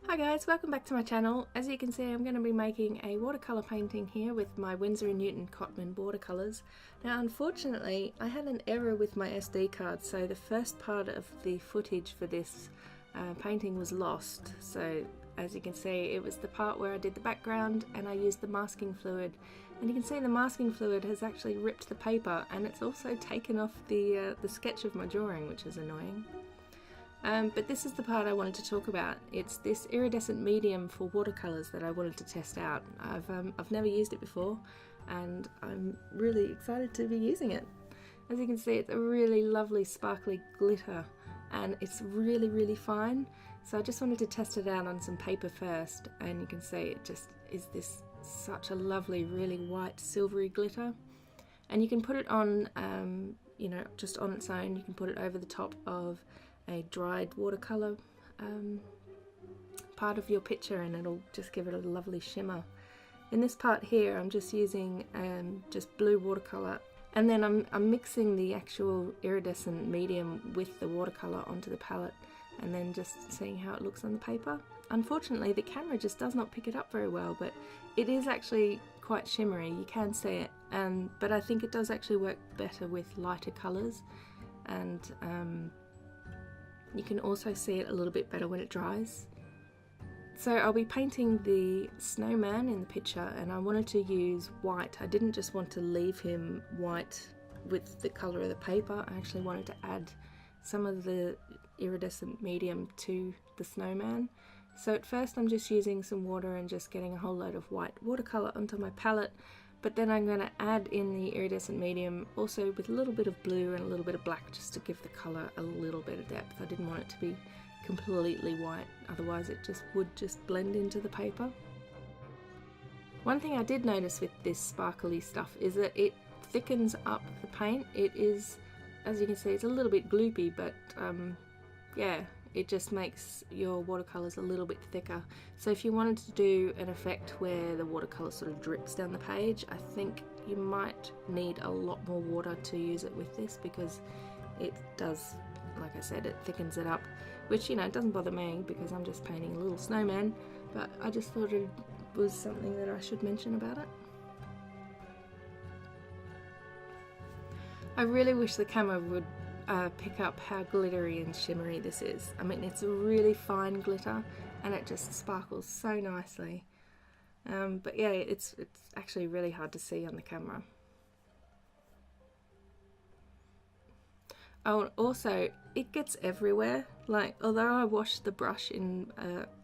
Hi guys, welcome back to my channel. As you can see, I'm going to be making a watercolour painting here with my Windsor & Newton Cotman watercolours. Now unfortunately I had an error with my SD card, so the first part of the footage for this painting was lost. So as you can see, it was the part where I did the background and I used the masking fluid, and you can see the masking fluid has actually ripped the paper, and it's also taken off the sketch of my drawing, which is annoying. But this is the part I wanted to talk about. It's this iridescent medium for watercolours that I wanted to test out. I've never used it before, and I'm really excited to be using it. As you can see, it's a really lovely sparkly glitter, and it's really fine. So I just wanted to test it out on some paper first, and you can see it just is this such a lovely, really white silvery glitter. And you can put it on, you know, just on its own. You can put it over the top of a dried watercolour part of your picture, and it'll just give it a lovely shimmer. In this part here I'm just using just blue watercolour, and then I'm mixing the actual iridescent medium with the watercolour onto the palette, and then just seeing how it looks on the paper. Unfortunately the camera just does not pick it up very well, but it is actually quite shimmery, you can see it, but I think it does actually work better with lighter colours, and you can also see it a little bit better when it dries. So I'll be painting the snowman in the picture, and I wanted to use white. I didn't just want to leave him white with the colour of the paper. I actually wanted to add some of the iridescent medium to the snowman. So at first I'm just using some water and just getting a whole load of white watercolour onto my palette. But then I'm going to add in the iridescent medium also with a little bit of blue and a little bit of black, just to give the colour a little bit of depth. I didn't want it to be completely white, otherwise it just would just blend into the paper. One thing I did notice with this sparkly stuff is that it thickens up the paint. It is, as you can see, it's a little bit gloopy, but yeah, it just makes your watercolours a little bit thicker. So if you wanted to do an effect where the watercolour sort of drips down the page, I think you might need a lot more water to use it with this, because it does, like I said, it thickens it up, which, you know, it doesn't bother me because I'm just painting a little snowman, but I just thought it was something that I should mention about it. I really wish the camera would pick up how glittery and shimmery this is. I mean, it's a really fine glitter and it just sparkles so nicely. But yeah, it's actually really hard to see on the camera. Oh, also, it gets everywhere. Like, although I washed the brush in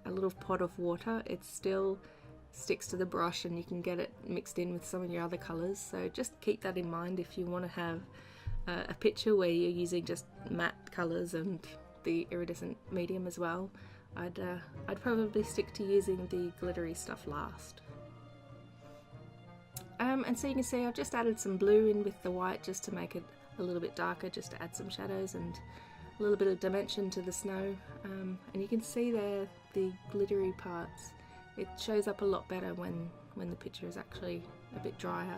a little pot of water, it still sticks to the brush, and you can get it mixed in with some of your other colours. So just keep that in mind if you want to have a picture where you're using just matte colours and the iridescent medium as well. I'd probably stick to using the glittery stuff last. And so you can see I've just added some blue in with the white just to make it a little bit darker, just to add some shadows and a little bit of dimension to the snow. And you can see there the glittery parts. It shows up a lot better when the picture is actually a bit drier.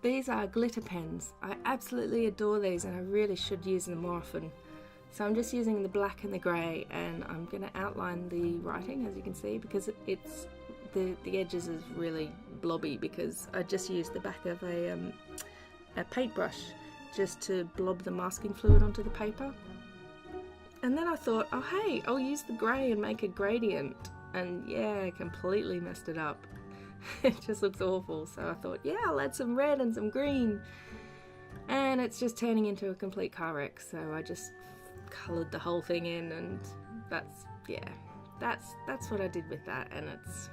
These are glitter pens. I absolutely adore these, and I really should use them more often. So I'm just using the black and the grey, and I'm going to outline the writing, as you can see, because it's the edges is really blobby, because I just used the back of a paintbrush just to blob the masking fluid onto the paper. And then I thought, oh hey, I'll use the grey and make a gradient, and yeah, I completely messed it up. It just looks awful, so I thought, yeah, I'll add some red and some green, and it's just turning into a complete car wreck. So I just coloured the whole thing in, and that's what I did with that. And it's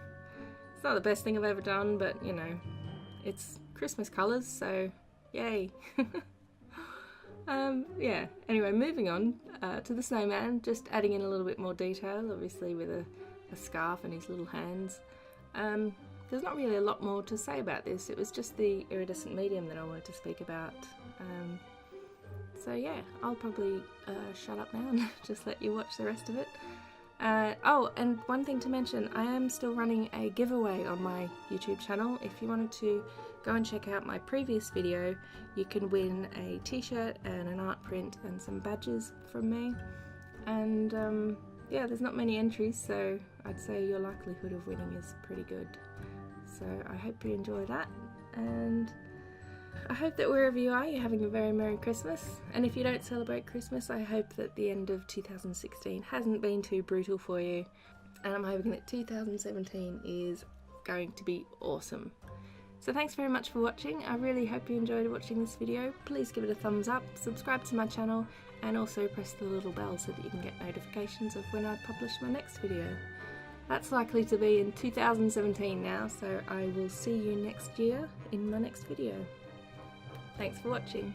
not the best thing I've ever done, but you know, it's Christmas colours, so yay. Yeah, anyway, moving on to the snowman, just adding in a little bit more detail, obviously with a scarf and his little hands. There's not really a lot more to say about this. It was just the iridescent medium that I wanted to speak about. So yeah, I'll probably shut up now and just let you watch the rest of it. Oh, and one thing to mention, I am still running a giveaway on my YouTube channel. If you wanted to go and check out my previous video, you can win a t-shirt and an art print and some badges from me. And yeah, there's not many entries, so I'd say your likelihood of winning is pretty good. So I hope you enjoy that, and I hope that wherever you are, you're having a very Merry Christmas. And if you don't celebrate Christmas, I hope that the end of 2016 hasn't been too brutal for you. And I'm hoping that 2017 is going to be awesome. So thanks very much for watching. I really hope you enjoyed watching this video. Please give it a thumbs up, subscribe to my channel, and also press the little bell so that you can get notifications of when I publish my next video. That's likely to be in 2017 now, so I will see you next year in my next video. Thanks for watching.